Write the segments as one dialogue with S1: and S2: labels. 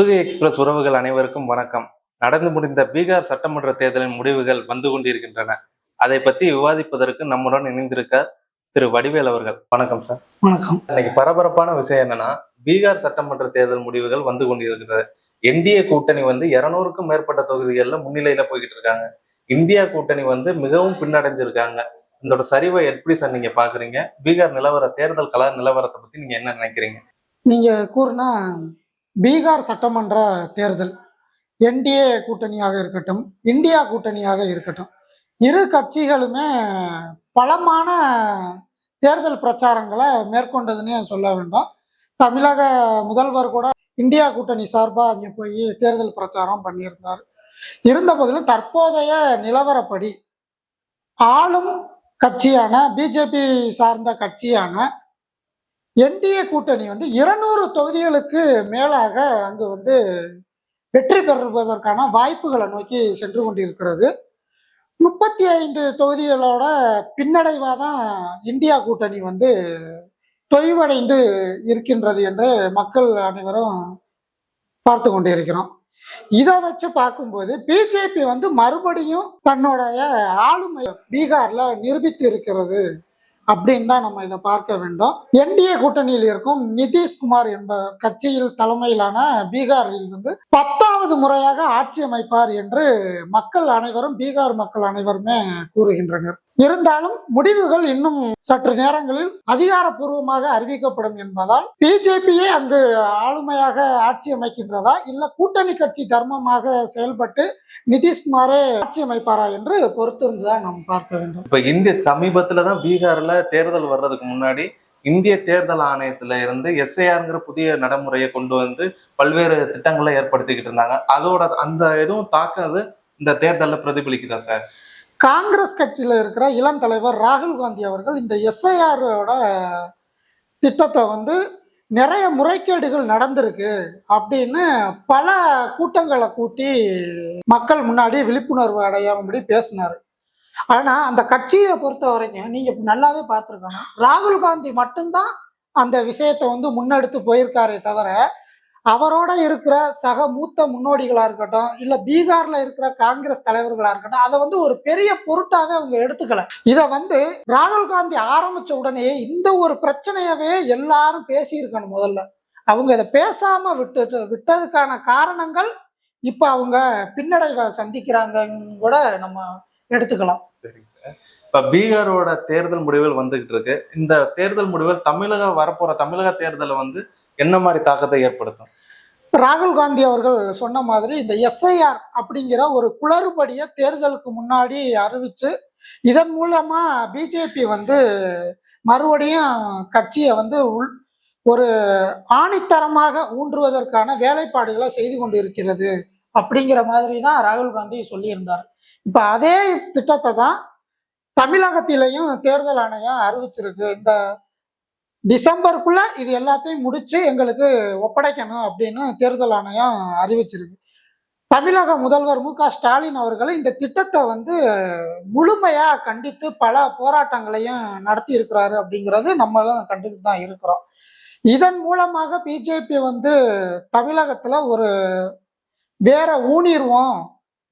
S1: Pudugai express உறவுகள் அனைவருக்கும் வணக்கம். நடந்து முடிந்த பீகார் சட்டமன்ற தேர்தலின் முடிவுகள் வந்து கொண்டிருக்கின்றன. அதை பற்றி விவாதிப்பதற்கு நம்முடன் இணைந்திருக்கார் திரு வடிவேல் அவர்கள். வணக்கம் சார்.
S2: வணக்கம்.
S1: இன்னைக்கு பரபரப்பான விஷயம் என்னன்னா, பீகார் சட்டமன்ற தேர்தல் முடிவுகள் வந்து கொண்டிருக்கிறது. என்டிஏ கூட்டணி 200க்கும் மேற்பட்ட தொகுதிகளில் முன்னிலையில போய்கிட்டு இருக்காங்க. இந்தியா கூட்டணி மிகவும் பின்னடைஞ்சிருக்காங்க. இதோட சரிவை எப்படி சார் நீங்க பாக்குறீங்க? பீகார் தேர்தல் கள நிலவரத்தை பத்தி நீங்க என்ன நினைக்கிறீங்க?
S2: நீங்க கூறினா பீகார் சட்டமன்ற தேர்தல் என்டிஏ கூட்டணியாக இருக்கட்டும், இந்தியா கூட்டணியாக இருக்கட்டும், இரு கட்சிகளுமே பலமான தேர்தல் பிரச்சாரங்களை மேற்கொண்டதுன்னு சொல்ல வேண்டும். தமிழக முதல்வர் கூட இந்தியா கூட்டணி சார்பாக அங்கே போய் தேர்தல் பிரச்சாரம் பண்ணியிருந்தார். இருந்த போதிலும் தற்போதைய நிலவரப்படி ஆளும் கட்சியான பிஜேபி சார்ந்த கட்சியான என்டிஏ கூட்டணி 200 தொகுதிகளுக்கு மேலாக அங்கு வெற்றி பெறுவதற்கான வாய்ப்புகளை நோக்கி சென்று கொண்டிருக்கிறது. 35 தொகுதிகளோட பின்னடைவாக தான் இந்தியா கூட்டணி தொய்வடைந்து இருக்கின்றது என்று மக்கள் அனைவரும் பார்த்து கொண்டிருக்கிறோம். இதை வச்சு பார்க்கும்போது பிஜேபி மறுபடியும் தன்னுடைய ஆளுமை பீகார்ல நிரூபித்து இருக்கிறது அப்படின்னு தான் நம்ம இதை பார்க்க வேண்டும். என்டிஏ கூட்டணியில் இருக்கும் நிதிஷ்குமார் என்ப கட்சியில் தலைமையிலான பீகாரில் 10வது முறையாக ஆட்சி அமைப்பார் என்று மக்கள் அனைவரும், பீகார் மக்கள் அனைவருமே கூறுகின்றனர். இருந்தாலும் முடிவுகள் இன்னும் சற்று நேரங்களில் அதிகாரப்பூர்வமாக அறிவிக்கப்படும் என்பதால் பிஜேபியே அங்கு ஆளுமையாக ஆட்சி அமைக்கின்றதா இல்ல கூட்டணி கட்சி தர்மமாக செயல்பட்டு நிதிஷ்குமாரே ஆட்சி அமைப்பாரா என்று பொறுத்திருந்துதான் நாம் பார்க்க வேண்டும்.
S1: இப்ப இந்திய சமீபத்துலதான் பீகார்ல தேர்தல் வர்றதுக்கு முன்னாடி இந்திய தேர்தல் ஆணையத்துல இருந்து எஸ்ஐஆர்ங்கிற புதிய நடைமுறையை கொண்டு பல்வேறு திட்டங்களை ஏற்படுத்திக்கிட்டு இருந்தாங்க. அதோட அந்த எதுவும் தாக்கம் இந்த தேர்தல்ல பிரதிபலிக்குதா சார்?
S2: காங்கிரஸ் கட்சியில இருக்கிற இளம் தலைவர் ராகுல் காந்தி அவர்கள் இந்த எஸ்ஐஆரோட திட்டத்தை நிறைய முறைகேடுகள் நடந்திருக்கு அப்படின்னு பல கூட்டங்களை கூட்டி மக்கள் முன்னாடி விழிப்புணர்வு அடையாமபடி பேசினாரு. ஆனா அந்த கட்சியை பொறுத்த வரைக்கும் நீங்க நல்லாவே பார்த்துருக்கணும், ராகுல் காந்தி மட்டும்தான் அந்த விஷயத்தை முன்னெடுத்து போயிருக்காரே தவிர அவரோட இருக்கிற சக மூத்த முன்னோடிகளா இருக்கட்டும் இல்ல பீகார்ல இருக்கிற காங்கிரஸ் தலைவர்களா இருக்கட்டும் அதை ஒரு பெரிய பொருட்டாக அவங்க எடுத்துக்கல. இத ராகுல் காந்தி ஆரம்பிச்ச உடனே இந்த ஒரு பிரச்சனையவே எல்லாரும் பேசி இருக்கணும். முதல்ல அவங்க இதை பேசாம விட்டதுக்கான காரணங்கள் இப்ப அவங்க பின்னடைவை சந்திக்கிறாங்கன்னு கூட நம்ம எடுத்துக்கலாம்.
S1: சரிங்க சார். இப்ப பீகாரோட தேர்தல் முடிவுகள் வந்துகிட்டு இருக்கு. இந்த தேர்தல் முடிவுகள் வரப்போற தமிழக தேர்தலை என்ன மாதிரி தாக்கத்தை ஏற்படுத்தும்?
S2: ராகுல் காந்தி அவர்கள் சொன்ன மாதிரி இந்த எஸ்ஐஆர் அப்படிங்கிற ஒரு குளறுபடியை தேர்தலுக்கு முன்னாடி அறிவிச்சு இதன் மூலமா பிஜேபி மறுபடியும் கட்சியை ஒரு ஆணித்தரமாக ஊன்றுவதற்கான வேலைப்பாடுகளை செய்து கொண்டு இருக்கிறது அப்படிங்கிற மாதிரி தான் ராகுல் காந்தி சொல்லியிருந்தார். இப்ப அதே திட்டத்தை தான் தமிழகத்திலையும் தேர்தல் ஆணையம் அறிவிச்சிருக்கு. இந்த டிசம்பருக்குள்ள இது எல்லாத்தையும் முடிச்சு எங்களுக்கு ஒப்படைக்கணும் அப்படின்னு தேர்தல் ஆணையம் அறிவிச்சிருக்கு. தமிழக முதல்வர் மு க ஸ்டாலின் அவர்கள் இந்த திட்டத்தை முழுமையா கண்டித்து பல போராட்டங்களையும் நடத்தி இருக்கிறாரு அப்படிங்கிறது நம்மளும் கண்டுட்டு தான் இருக்கிறோம். இதன் மூலமாக பிஜேபி தமிழகத்துல ஒரு வேற ஊனிடுவோம்,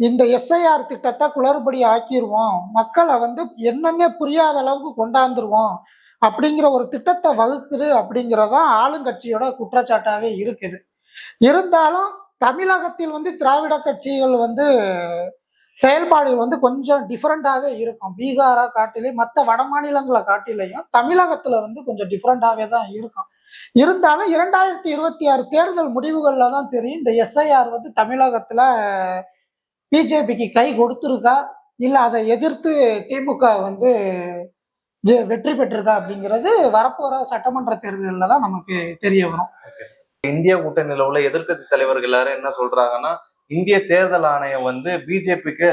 S2: இந்த எஸ்ஐஆர் திட்டத்தை குளறுபடி ஆக்கிடுவோம், மக்களை என்னன்னே புரியாத அளவுக்கு கொண்டாந்துருவோம் அப்படிங்கிற ஒரு திட்டத்தை வகுக்குது அப்படிங்கிறதா ஆளுங்கட்சியோட குற்றச்சாட்டாவே இருக்குது. இருந்தாலும் தமிழகத்தில் திராவிட கட்சிகள் செயல்பாடுகள் கொஞ்சம் டிஃப்ரெண்டாகவே இருக்கும். பீகாரை காட்டிலையும் மற்ற வட மாநிலங்களை காட்டிலையும் தமிழகத்துல கொஞ்சம் டிஃப்ரெண்டாகவே தான் இருக்கும். இருந்தாலும் 2026 தேர்தல் முடிவுகள்ல தான் தெரியும் இந்த எஸ்ஐஆர் தமிழகத்துல பிஜேபிக்கு கை கொடுத்துருக்கா இல்ல அதை எதிர்த்து திமுக வெற்றி பெற்றிருக்கா அப்படிங்கிறது வரப்போற சட்டமன்ற தேர்தலில் தான் நமக்கு தெரிய வரும்.
S1: இந்தியா கூட்டணியில உள்ள எதிர்கட்சி தலைவர்கள் எல்லாரும் என்ன சொல்றாங்கன்னா, இந்திய தேர்தல் ஆணையம் பிஜேபிக்கு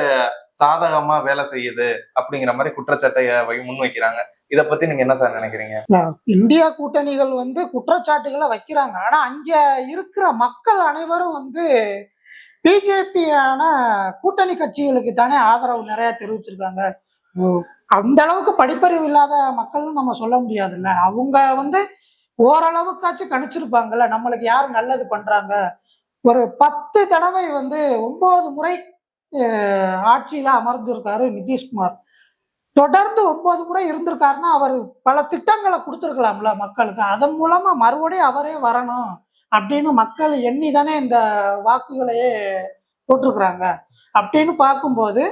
S1: சாதகமா வேலை செய்யுது அப்படிங்கிற மாதிரி குற்றச்சாட்டை முன்வைக்கிறாங்க. இதை பத்தி நீங்க என்ன சார் நினைக்கிறீங்க?
S2: இந்தியா கூட்டணிகள் குற்றச்சாட்டுகளை வைக்கிறாங்க. ஆனா அங்க இருக்கிற மக்கள் அனைவரும் பிஜேபியான கூட்டணி கட்சிகளுக்கு தானே ஆதரவு நிறைய தெரிவிச்சிருக்காங்க. அந்த அளவுக்கு படிப்பறிவு இல்லாத மக்கள்னு நம்ம சொல்ல முடியாதுல்ல. அவங்க ஓரளவுக்காச்சும் கணிச்சிருப்பாங்கல்ல நம்மளுக்கு யாரு நல்லது பண்றாங்க, ஒரு 10 தடவை வந்து 9 முறை ஆட்சியில அமர்ந்திருக்காரு நிதிஷ்குமார். தொடர்ந்து 9 முறை இருந்திருக்காருன்னா அவர் பல திட்டங்களை கொடுத்துருக்கலாம்ல மக்களுக்கு. அதன் மூலமா மறுபடியும் அவரே வரணும் அப்படின்னு மக்கள் எண்ணி தானே இந்த வாக்குகளையே போட்டிருக்கிறாங்க. அப்படின்னு பார்க்கும்போது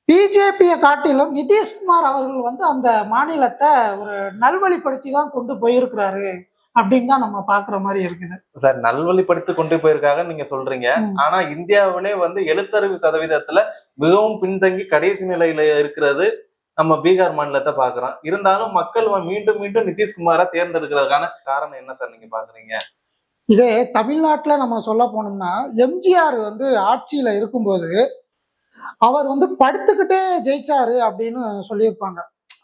S2: பிஜேபியை காட்டிலும் நிதிஷ்குமார் அவர்கள் வந்து அந்த மாநிலத்தை ஒரு நல்வழிப்படுத்தி தான் கொண்டு போயிருக்கிறாரு அப்படின்னு தான் நம்ம பாக்குற மாதிரி இருக்குது.
S1: சார், நல்வழிப்படுத்தி கொண்டு போயிருக்காங்க நீங்க சொல்றீங்க. ஆனா இந்தியாவிலே வந்து எழுத்தறிவு சதவீதத்துல மிகவும் பின்தங்கி கடைசி நிலையில இருக்கிறது நம்ம பீகார் மாநிலத்தை பாக்குறோம். இருந்தாலும் மக்கள் மீண்டும் மீண்டும் நிதிஷ்குமாரை தேர்ந்தெடுக்கிறதுக்கான காரணம் என்ன சார் நீங்க பாக்குறீங்க?
S2: இதே தமிழ்நாட்டுல நம்ம சொல்ல போனோம்னா எம்ஜிஆர் வந்து ஆட்சியில இருக்கும்போது அவர் வந்து படுத்துக்கிட்டே ஜெயிச்சாரு அப்படின்னு சொல்லியிருப்பாங்க.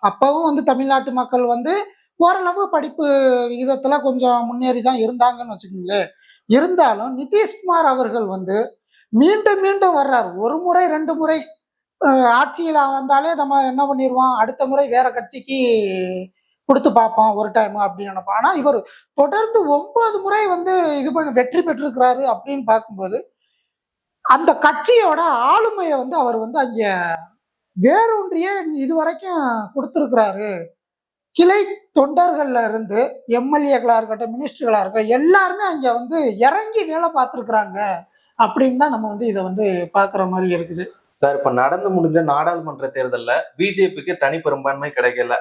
S2: அப்பவும் வந்து தமிழ்நாட்டு மக்கள் வந்து ஓரளவு படிப்பு விகிதத்துல கொஞ்சம் முன்னேறி தான் இருந்தாங்கன்னு வச்சுக்கோங்களேன். இருந்தாலும் நிதிஷ்குமார் அவர்கள் வந்து மீண்டும் மீண்டும் வர்றாரு. ஒரு முறை 2 முறை ஆட்சியில வந்தாலே நம்ம என்ன பண்ணிடுவோம், அடுத்த முறை வேற கட்சிக்கு கொடுத்து பார்ப்போம் ஒரு டைம் அப்படின்னு நினைப்போம். ஆனா இவர் தொடர்ந்து 9 முறை வந்து இது பண்ணி வெற்றி பெற்றிருக்கிறாரு அப்படின்னு பார்க்கும்போது அந்த கட்சியோட ஆளுமையை வந்து அவர் வந்து அங்க வேரூன்றியே இதுவரைக்கும் கொடுத்திருக்கிறாரு. கிளை தொண்டர்கள்ல இருந்து எம்எல்ஏக்களா இருக்கட்டும், மினிஸ்டர்களா இருக்கட்டும், எல்லாருமே அங்க வந்து இறங்கி வேலை பார்த்துருக்குறாங்க அப்படின்னு தான் நம்ம வந்து இதை வந்து பாக்குற மாதிரி இருக்குது.
S1: சார், இப்ப நடந்து முடிஞ்ச நாடாளுமன்ற தேர்தல்ல பிஜேபிக்கு தனி பெரும்பான்மை கிடைக்கல.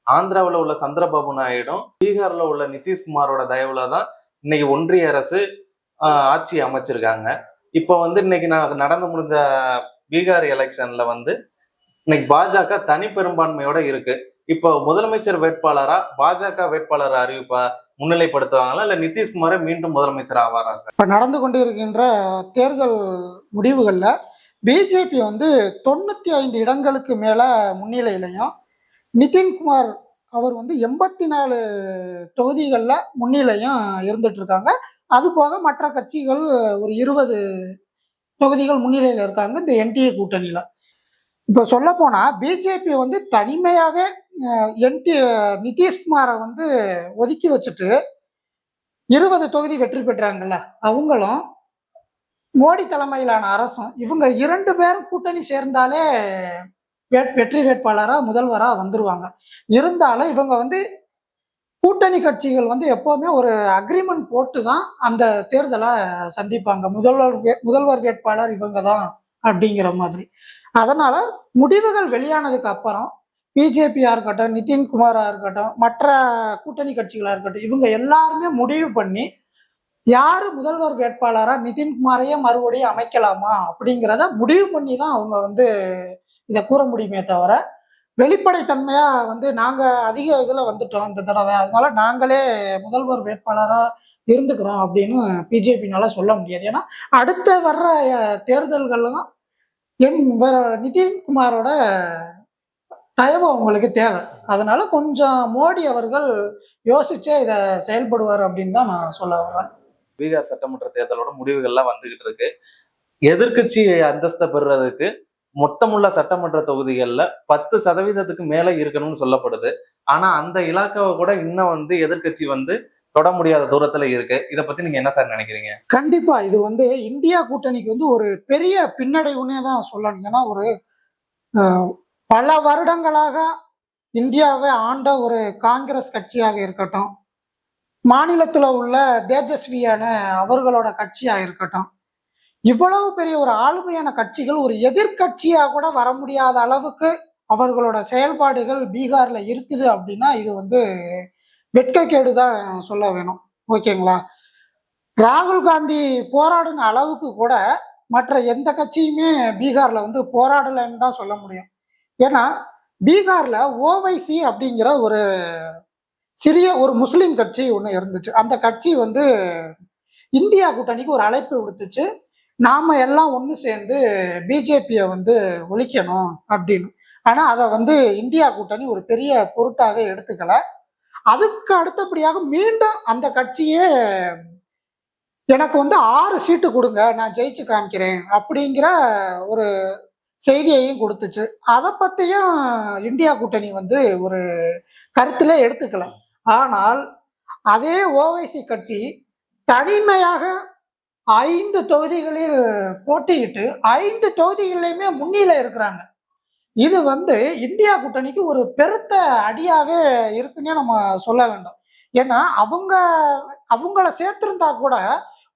S1: ஆந்திராவில் உள்ள சந்திரபாபு நாயுடும் பீகார்ல உள்ள நிதிஷ்குமாரோட தயவுல தான் இன்னைக்கு ஒன்றிய அரசு ஆட்சி அமைச்சிருக்காங்க. இப்போ வந்து இன்னைக்கு நடந்து முடிஞ்ச பீகார் எலெக்ஷன்ல வந்து இன்னைக்கு பாஜக தனி பெரும்பான்மையோட இருக்கு. இப்போ முதலமைச்சர் வேட்பாளரா பாஜக வேட்பாளர் அறிவிப்பா முன்னிலைப்படுத்துவாங்களா, இல்ல நிதிஷ்குமாரை மீண்டும் முதலமைச்சர் ஆவாரா சார்?
S2: இப்ப நடந்து கொண்டு இருக்கின்ற தேர்தல் முடிவுகள்ல பிஜேபி வந்து 95 இடங்களுக்கு மேல முன்னிலையிலையும், நிதின்குமார் அவர் வந்து 84 தொகுதிகள்ல முன்னிலையும் இருந்துட்டு இருக்காங்க. அது போக மற்ற கட்சிகள் ஒரு 20 தொகுதிகள் முன்னிலையில இருக்காங்க இந்த என்டிஏ கூட்டணியில. இப்ப சொல்ல போனா பிஜேபி வந்து தனிமையாவே நிதிஷ்குமாரை வந்து ஒதுக்கி வச்சுட்டு 20 தொகுதி வெற்றி பெற்றாங்கல்ல, அவங்களும் மோடி தலைமையிலான அரசும் இவங்க 2 பேரும் கூட்டணி சேர்ந்தாலே வெற்றி வேட்பாளரா முதல்வரா வந்துருவாங்க. இருந்தாலும் இவங்க வந்து கூட்டணி கட்சிகள் வந்து எப்பவுமே ஒரு அக்ரிமெண்ட் போட்டு தான் அந்த தேர்தலை சந்திப்பாங்க. முதல்வர் வேட்பாளர் இவங்க தான் அப்படிங்கிற மாதிரி. அதனால முடிவுகள் வெளியானதுக்கு அப்புறம் பிஜேபியா இருக்கட்டும், நிதின்குமாரா இருக்கட்டும், மற்ற கூட்டணி கட்சிகளா இருக்கட்டும், இவங்க எல்லாருமே முடிவு பண்ணி யாரு முதல்வர் வேட்பாளரா நிதின்குமாரையே மறுபடியும் அமைக்கலாமா அப்படிங்கிறத முடிவு பண்ணி தான் அவங்க வந்து இதை கூற முடியுமே தவிர, வெளிப்படைத்தன்மையா வந்து நாங்க அதிக இதுல வந்துட்டோம் இந்த தடவை, அதனால நாங்களே முதல்வர் வேட்பாளரா இருந்துக்கிறோம் அப்படின்னு பிஜேபினால சொல்ல முடியாது. ஏன்னா அடுத்த வர்ற தேர்தல்களும் நிதின்குமாரோட தயவு அவங்களுக்கு தேவை. அதனால கொஞ்சம் மோடி அவர்கள் யோசிச்சே இதை செயல்படுவார் அப்படின்னு தான் நான் சொல்ல வரேன்.
S1: பீகார் சட்டமன்ற தேர்தலோட முடிவுகள்லாம் வந்துகிட்டு இருக்கு. எதிர்கட்சி அந்தஸ்தை பெறுறதுக்கு மொத்தமுள்ள சட்டமன்ற தொகுதிகள்ல 10% மேல இருக்கணும்னு சொல்லப்படுது. ஆனா அந்த இலாக்காவை கூட இன்னும் வந்து எதிர்கட்சி வந்து தொட முடியாத தூரத்துல இருக்கு. இதை பத்தி நீங்க என்ன சார் நினைக்கிறீங்க?
S2: கண்டிப்பா இது வந்து இந்தியா கூட்டணிக்கு வந்து ஒரு பெரிய பின்னடைவுன்னே தான் சொல்லணும். ஏன்னா ஒரு பல வருடங்களாக இந்தியாவை ஆண்ட ஒரு காங்கிரஸ் கட்சியாக இருக்கட்டும், மாநிலத்தில் உள்ள தேஜஸ்வியான அவர்களோட கட்சியாக இருக்கட்டும், இவ்வளவு பெரிய ஒரு ஆளுமையான கட்சிகள் ஒரு எதிர்கட்சியா கூட வர முடியாத அளவுக்கு அவர்களோட செயல்பாடுகள் பீகார்ல இருக்குது அப்படின்னா இது வந்து வெட்கக்கேடு தான் சொல்ல வேணும். ஓகேங்களா? ராகுல் காந்தி போராடின அளவுக்கு கூட மற்ற எந்த கட்சியுமே பீகார்ல வந்து போராடலைன்னு தான் சொல்ல முடியும். ஏன்னா பீகார்ல ஓவைசி அப்படிங்கிற ஒரு சிறிய ஒரு முஸ்லீம் கட்சி ஒன்று இருந்துச்சு. அந்த கட்சி வந்து இந்தியா கூட்டணிக்கு ஒரு அழைப்பு விடுத்துச்சு, நாம எல்லாம் ஒன்று சேர்ந்து பிஜேபியை வந்து ஒழிக்கணும் அப்படின்னு. ஆனா அதை வந்து இந்தியா கூட்டணி ஒரு பெரிய பொருட்டாக எடுத்துக்கல. அதுக்கு அடுத்தபடியாக மீண்டும் அந்த கட்சியே எனக்கு வந்து 6 சீட்டு கொடுங்க, நான் ஜெயிச்சு காமிக்கிறேன் அப்படிங்கிற ஒரு செய்தியையும் கொடுத்துச்சு. அதை பத்தியும் இந்தியா கூட்டணி வந்து ஒரு கருத்துல எடுத்துக்கல. ஆனால் அதே ஓவைசி கட்சி தனிமையாக 5 தொகுதிகளில் போட்டியிட்டு 5 தொகுதிகளிலுமே முன்னிலை இருக்கிறாங்க. இது வந்து இந்தியா கூட்டணிக்கு ஒரு பெருத்த அடியாவே இருக்குன்னே நம்ம சொல்ல வேண்டும். ஏன்னா அவங்கள சேர்த்திருந்தா கூட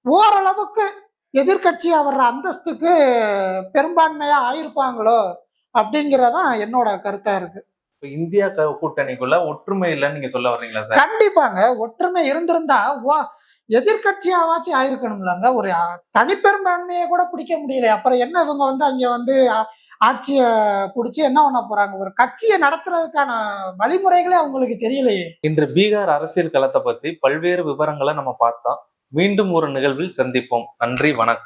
S2: ஓரளவுக்கு எதிர்க்கட்சியா வர்ற அந்தஸ்துக்கு பெரும்பான்மையா ஆயிருப்பாங்களோ அப்படிங்கிறதான் என்னோட கருத்தா இருக்கு.
S1: இப்ப இந்தியா கூட்டணிக்குள்ள ஒற்றுமை இல்லைன்னு நீங்க சொல்ல வர்றீங்களா சார்?
S2: கண்டிப்பாங்க. ஒற்றுமை இருந்திருந்தா எதிர்க்கட்சியாவாச்சும் ஆயிருக்கணும்லங்க. ஒரு தனிப்பெரும்பான்மையை கூட பிடிக்க முடியல. அப்புறம் என்ன இவங்க வந்து அங்க வந்து ஆட்சிய புடிச்சு என்ன பண்ண போறாங்க? ஒரு கட்சிய நடத்துறதுக்கான வழிமுறைகளே அவங்களுக்கு தெரியலையே!
S1: இன்று பீகார் அரசியல் களத்தை பத்தி பல்வேறு விவரங்களை நம்ம பார்த்தோம். மீண்டும் ஒரு நிகழ்வில் சந்திப்போம். நன்றி, வணக்கம்.